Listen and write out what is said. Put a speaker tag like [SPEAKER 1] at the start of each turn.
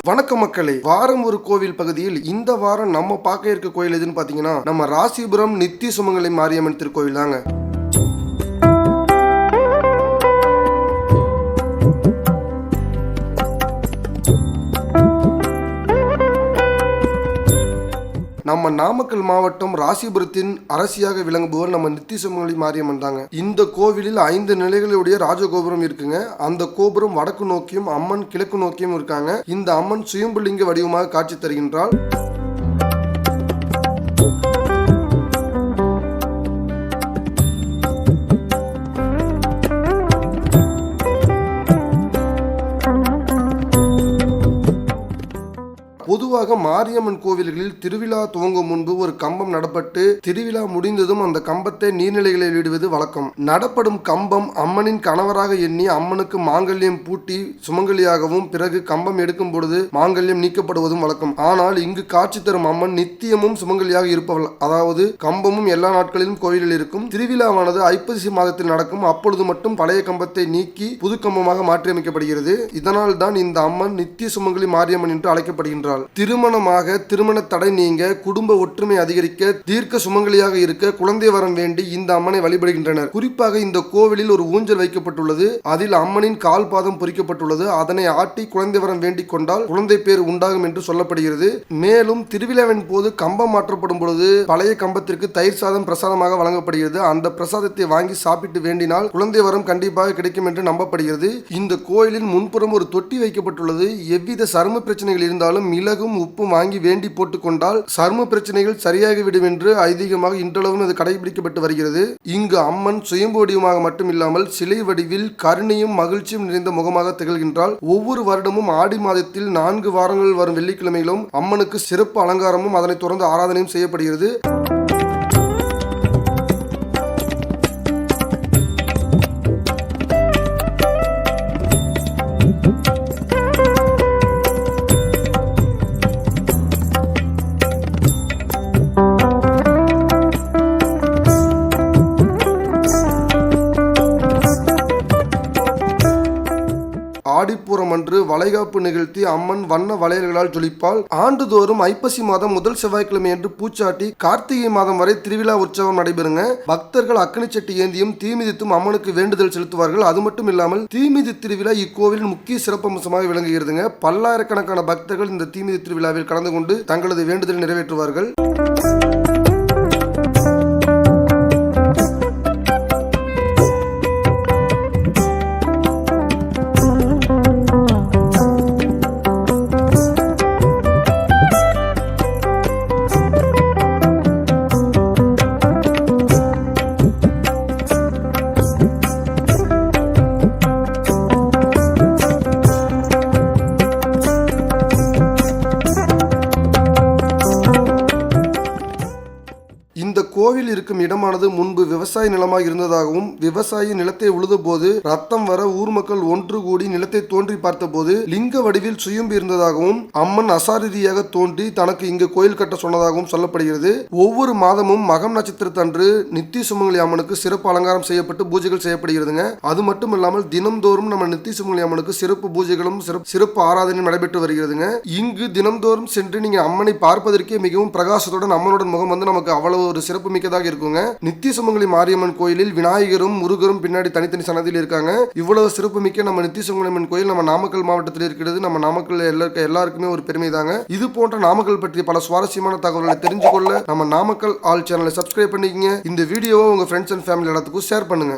[SPEAKER 1] வணக்கம் மக்களே, வாரம் ஒரு கோவில் பகுதியில் இந்த வாரம் நம்ம பார்க்க இருக்க கோயில் எதுன்னு பாத்தீங்கன்னா நம்ம ராசிபுரம் நித்திய சுமங்கலி மாரியம்மன் திருக்கோயில் தாங்க. நம்ம நாமக்கல் மாவட்டம் ராசிபுரத்தின் அரசியாக விளங்குபவர் நம்ம நித்திய சுமங்கலி மாரியம்மன் தாங்க. இந்த கோவிலில் 5 நிலைகளுடைய ராஜகோபுரம் இருக்குங்க. அந்த கோபுரம் வடக்கு நோக்கியும் அம்மன் கிழக்கு நோக்கியும் இருக்காங்க. இந்த அம்மன் சுயம்புலிங்க வடிவமாக காட்சி தருகின்றாள். பொதுவாக மாரியம்மன் கோவில்களில் திருவிழா துவங்கும் முன்பு ஒரு கம்பம் நடப்பட்டு திருவிழா முடிந்ததும் அந்த கம்பத்தை நீர்நிலைகளில் விடுவது வழக்கம். நடப்படும் கம்பம் அம்மனின் கணவராக எண்ணி அம்மனுக்கு மாங்கல்யம் பூட்டி சுமங்கலியாகவும் பிறகு கம்பம் எடுக்கும் பொழுது மாங்கல்யம் நீக்கப்படுவதும் வழக்கம். ஆனால் இங்கு காட்சி தரும் அம்மன் நித்தியமும் சுமங்கலியாக இருப்பவள். அதாவது கம்பமும் எல்லா நாட்களிலும் கோவிலில் இருக்கும். திருவிழாவானது ஐப்பசி மாதத்தில் நடக்கும். அப்பொழுது மட்டும் பழைய கம்பத்தை நீக்கி புது கம்பமாக மாற்றியமைக்கப்படுகிறது. இதனால் தான் இந்த அம்மன் நித்திய சுமங்கலி மாரியம்மன் என்று அழைக்கப்படுகின்றாள். திருமணமாக திருமண தடை நீங்க, குடும்ப ஒற்றுமை அதிகரிக்க, தீர்க்க சுமங்கலியாக இருக்க, குழந்தை வரம் வேண்டி இந்த அம்மனை வழிபடுகின்றனர். குறிப்பாக இந்த கோவிலில் ஒரு ஊஞ்சல் வைக்கப்பட்டுள்ளது. அதில் அம்மனின் கால் பாதம் பொறிக்கப்பட்டுள்ளது. அதனை ஆட்டி குழந்தை வரம் வேண்டிக் கொண்டால் குழந்தை பேர் உண்டாகும் என்று சொல்லப்படுகிறது. மேலும் திருவிழாவின் போது கம்பம் மாற்றப்படும் பொழுது பழைய கம்பத்திற்கு தயிர் சாதம் பிரசாதமாக வழங்கப்படுகிறது. அந்த பிரசாதத்தை வாங்கி சாப்பிட்டு வேண்டினால் குழந்தை வரம் கண்டிப்பாக கிடைக்கும் என்று நம்பப்படுகிறது. இந்த கோயிலின் முன்புறம் ஒரு தொட்டி வைக்கப்பட்டுள்ளது. எவ்வித சரும பிரச்சனைகள் இருந்தாலும் மிளகும் உப்பும் வாங்கி வேண்டி போட்டுக் கொண்டால் சரும பிரச்சனைகள் சரியாகிவிடும் என்று ஐதீகமாக இன்றளவும் அது கடைபிடிக்கப்பட்டு வருகிறது. இங்கு அம்மன் சுயம்பு வடிவமாக மட்டுமில்லாமல் சிலை வடிவில் கருணையும் மகிழ்ச்சியும் நிறைந்த முகமாக திகழ்கின்றால். ஒவ்வொரு வருடமும் ஆடி மாதத்தில் 4 வாரங்கள் வரும் வெள்ளிக்கிழமைகளும் அம்மனுக்கு சிறப்பு அலங்காரமும் அதனைத் தொடர்ந்து ஆராதனையும் செய்யப்படுகிறது. ஆடிப்பூரம் அன்று வளைகாப்பு நிகழ்த்தி அம்மன் வண்ண வளையல்களால் ஜொலிப்பால். ஆண்டுதோறும் ஐப்பசி மாதம் முதல் செவ்வாய்க்கிழமை என்று பூச்சாட்டி கார்த்திகை மாதம் வரை திருவிழா உற்சவம் நடைபெறுங்க. பக்தர்கள் அக்கனி சட்டி ஏந்தியும் தீமிதித்தும் அம்மனுக்கு வேண்டுதல் செலுத்துவார்கள். அது மட்டும் இல்லாமல் தீமிதி திருவிழா இக்கோவிலின் முக்கிய சிறப்பம்சமாக விளங்குகிறதுங்க. பல்லாயிரக்கணக்கான பக்தர்கள் இந்த தீமிதி திருவிழாவில் கலந்து கொண்டு தங்களது வேண்டுதல் நிறைவேற்றுவார்கள். இந்த கோவில் இருக்கும் இடமானது முன்பு விவசாய நிலமாக இருந்ததாகவும் விவசாயி நிலத்தை உழுத போது ரத்தம் வர ஊர் மக்கள் ஒன்று கூடி நிலத்தை தோன்றி பார்த்த போது லிங்க வடிவில் சுயம்பு இருந்ததாகவும் அம்மன் அசாரீதியாக தோன்றி தனக்கு இங்கு கோயில் கட்ட சொன்னதாகவும் சொல்லப்படுகிறது. ஒவ்வொரு மாதமும் மகம் நட்சத்திரத்தன்று நித்திய சுமங்கலி அம்மனுக்கு சிறப்பு அலங்காரம் செய்யப்பட்டு பூஜைகள் செய்யப்படுகிறதுங்க. அது மட்டும் இல்லாமல் தினம்தோறும் நம்ம நித்திய சுமங்கலி அம்மனுக்கு சிறப்பு பூஜைகளும் சிறப்பு ஆராதனையும் நடைபெற்று வருகிறதுங்க. இங்கு தினம்தோறும் சென்று நீங்க அம்மனை பார்ப்பதற்கே மிகவும் பிரகாசத்துடன் அம்மனுடன் முகம் வந்து நமக்கு அவ்வளவு ஒரு சிறப்பு மிக்கதாக இருக்குங்க. நித்திய சுமங்கலி மாரியம்மன் கோயிலில் விநாயகரும் முருகரும் பின்னாடி தனித்தனி சன்னதியில் இருக்காங்க. இவ்வளவு சிறப்பு மிக்க நம்ம நித்திய சுமங்கலி அம்மன் கோயில் நம்ம நாமக்கல் மாவட்டத்தில் இருக்கிறது. நம்ம நாமக்கல் எல்லாருக்குமே ஒரு பெருமை தாங்க. இது போன்ற நாமக்கல் பற்றி பல சுவாரஸ்யமான தகவல்களை தெரிஞ்சு கொள்ள நம்ம நாமக்கல் ஆல் சேனலை சப்ஸ்கிரைப் பண்ணிக்கங்க. இந்த வீடியோவை உங்க ஃப்ரெண்ட்ஸ் அண்ட் ஃபேமிலி எல்லாத்துக்கும் ஷேர் பண்ணுங்க.